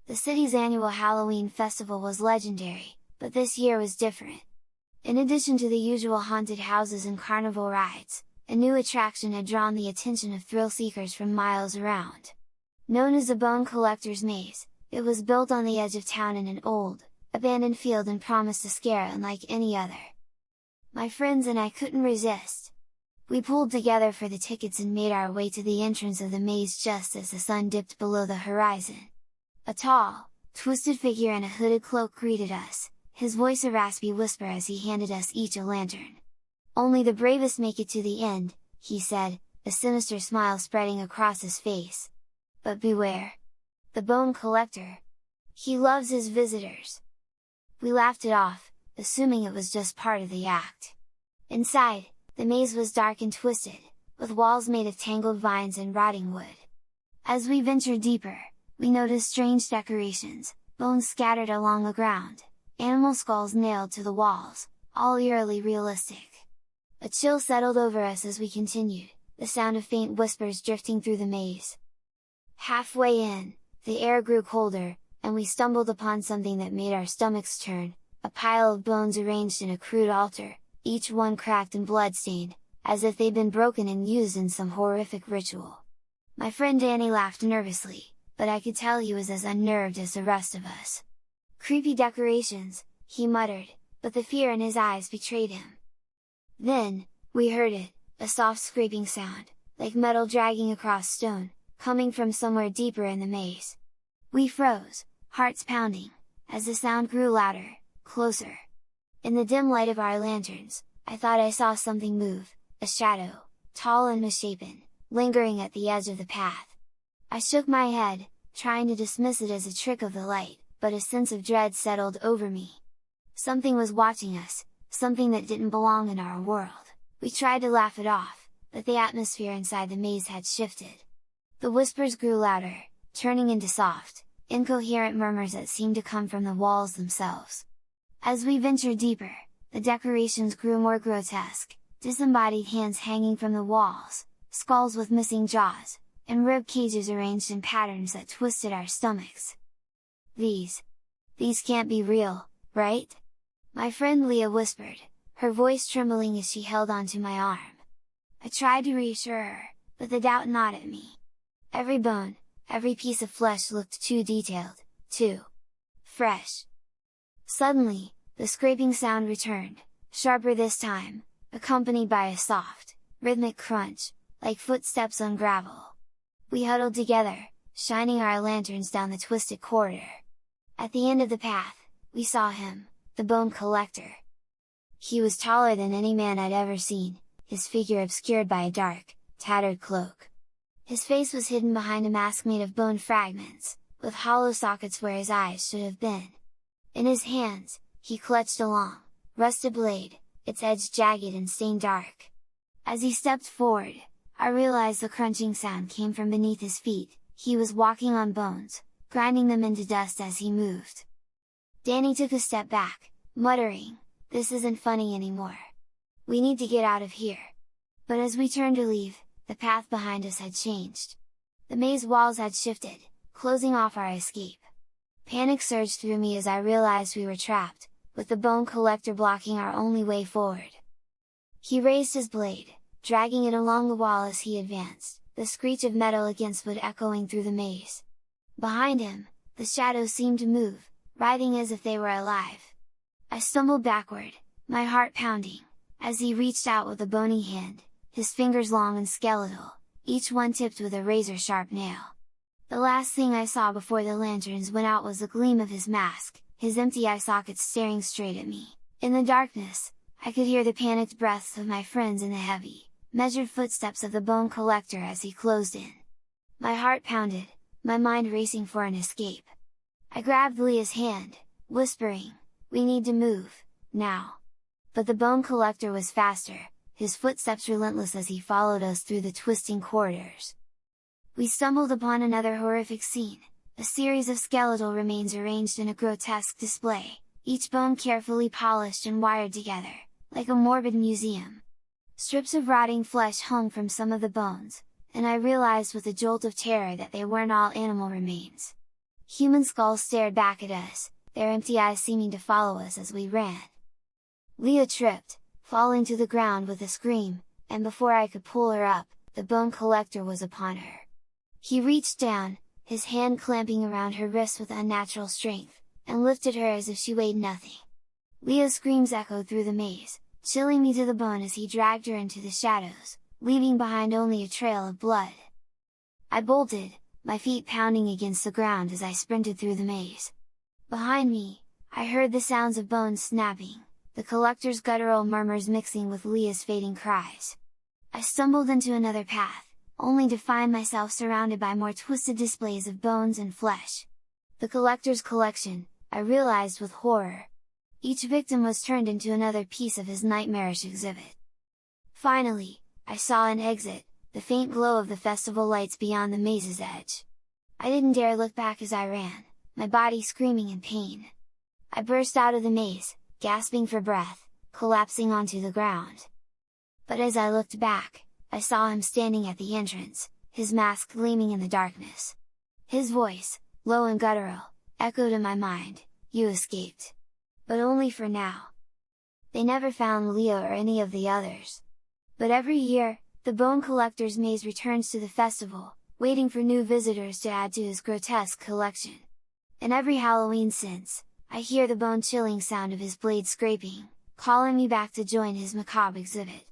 The city's annual Halloween festival was legendary, but this year was different. In addition to the usual haunted houses and carnival rides, a new attraction had drawn the attention of thrill-seekers from miles around. Known as the Bone Collector's Maze, it was built on the edge of town in an old, abandoned field and promised a scare unlike any other. My friends and I couldn't resist. We pulled together for the tickets and made our way to the entrance of the maze just as the sun dipped below the horizon. A tall, twisted figure in a hooded cloak greeted us, his voice a raspy whisper as he handed us each a lantern. "Only the bravest make it to the end," he said, a sinister smile spreading across his face. "But beware! The Bone Collector! He loves his visitors!" We laughed it off, assuming it was just part of the act. Inside, the maze was dark and twisted, with walls made of tangled vines and rotting wood. As we ventured deeper, we noticed strange decorations, bones scattered along the ground, animal skulls nailed to the walls, all eerily realistic. A chill settled over us as we continued, the sound of faint whispers drifting through the maze. Halfway in, the air grew colder, and we stumbled upon something that made our stomachs turn, a pile of bones arranged in a crude altar, each one cracked and blood-stained, as if they'd been broken and used in some horrific ritual. My friend Danny laughed nervously, but I could tell he was as unnerved as the rest of us. "Creepy decorations," he muttered, but the fear in his eyes betrayed him. Then, we heard it, a soft scraping sound, like metal dragging across stone, coming from somewhere deeper in the maze. We froze, hearts pounding, as the sound grew louder, closer. In the dim light of our lanterns, I thought I saw something move, a shadow, tall and misshapen, lingering at the edge of the path. I shook my head, trying to dismiss it as a trick of the light, but a sense of dread settled over me. Something was watching us, something that didn't belong in our world. We tried to laugh it off, but the atmosphere inside the maze had shifted. The whispers grew louder, turning into soft, incoherent murmurs that seemed to come from the walls themselves. As we ventured deeper, the decorations grew more grotesque, disembodied hands hanging from the walls, skulls with missing jaws, and rib cages arranged in patterns that twisted our stomachs. These can't be real, right?" my friend Leah whispered, her voice trembling as she held onto my arm. I tried to reassure her, but the doubt gnawed at me. Every bone, every piece of flesh looked too detailed, too fresh. Suddenly, the scraping sound returned, sharper this time, accompanied by a soft, rhythmic crunch, like footsteps on gravel. We huddled together, shining our lanterns down the twisted corridor. At the end of the path, we saw him, the Bone Collector. He was taller than any man I'd ever seen, his figure obscured by a dark, tattered cloak. His face was hidden behind a mask made of bone fragments, with hollow sockets where his eyes should have been. In his hands, he clutched a long, rusted blade, its edge jagged and stained dark. As he stepped forward, I realized the crunching sound came from beneath his feet. He was walking on bones, grinding them into dust as he moved. Danny took a step back, muttering, "This isn't funny anymore. We need to get out of here." But as we turned to leave, the path behind us had changed. The maze walls had shifted, closing off our escape. Panic surged through me as I realized we were trapped, with the Bone Collector blocking our only way forward. He raised his blade, dragging it along the wall as he advanced, the screech of metal against wood echoing through the maze. Behind him, the shadows seemed to move, writhing as if they were alive. I stumbled backward, my heart pounding, as he reached out with a bony hand, his fingers long and skeletal, each one tipped with a razor-sharp nail. The last thing I saw before the lanterns went out was the gleam of his mask, his empty eye sockets staring straight at me. In the darkness, I could hear the panicked breaths of my friends and the heavy, measured footsteps of the Bone Collector as he closed in. My heart pounded, my mind racing for an escape. I grabbed Leah's hand, whispering, "We need to move, now!" But the Bone Collector was faster, his footsteps relentless as he followed us through the twisting corridors. We stumbled upon another horrific scene, a series of skeletal remains arranged in a grotesque display, each bone carefully polished and wired together, like a morbid museum. Strips of rotting flesh hung from some of the bones, and I realized with a jolt of terror that they weren't all animal remains. Human skulls stared back at us, their empty eyes seeming to follow us as we ran. Leah tripped, falling to the ground with a scream, and before I could pull her up, the bone collector was upon her. He reached down, his hand clamping around her wrist with unnatural strength, and lifted her as if she weighed nothing. Leah's screams echoed through the maze, chilling me to the bone as he dragged her into the shadows, leaving behind only a trail of blood. I bolted, my feet pounding against the ground as I sprinted through the maze. Behind me, I heard the sounds of bones snapping, the collector's guttural murmurs mixing with Leah's fading cries. I stumbled into another path, only to find myself surrounded by more twisted displays of bones and flesh. The collector's collection, I realized with horror. Each victim was turned into another piece of his nightmarish exhibit. Finally, I saw an exit, the faint glow of the festival lights beyond the maze's edge. I didn't dare look back as I ran, my body screaming in pain. I burst out of the maze, gasping for breath, collapsing onto the ground. But as I looked back, I saw him standing at the entrance, his mask gleaming in the darkness. His voice, low and guttural, echoed in my mind, "You escaped. But only for now." They never found Leah or any of the others. But every year, the Bone Collector's Maze returns to the festival, waiting for new visitors to add to his grotesque collection. And every Halloween since, I hear the bone-chilling sound of his blade scraping, calling me back to join his macabre exhibit.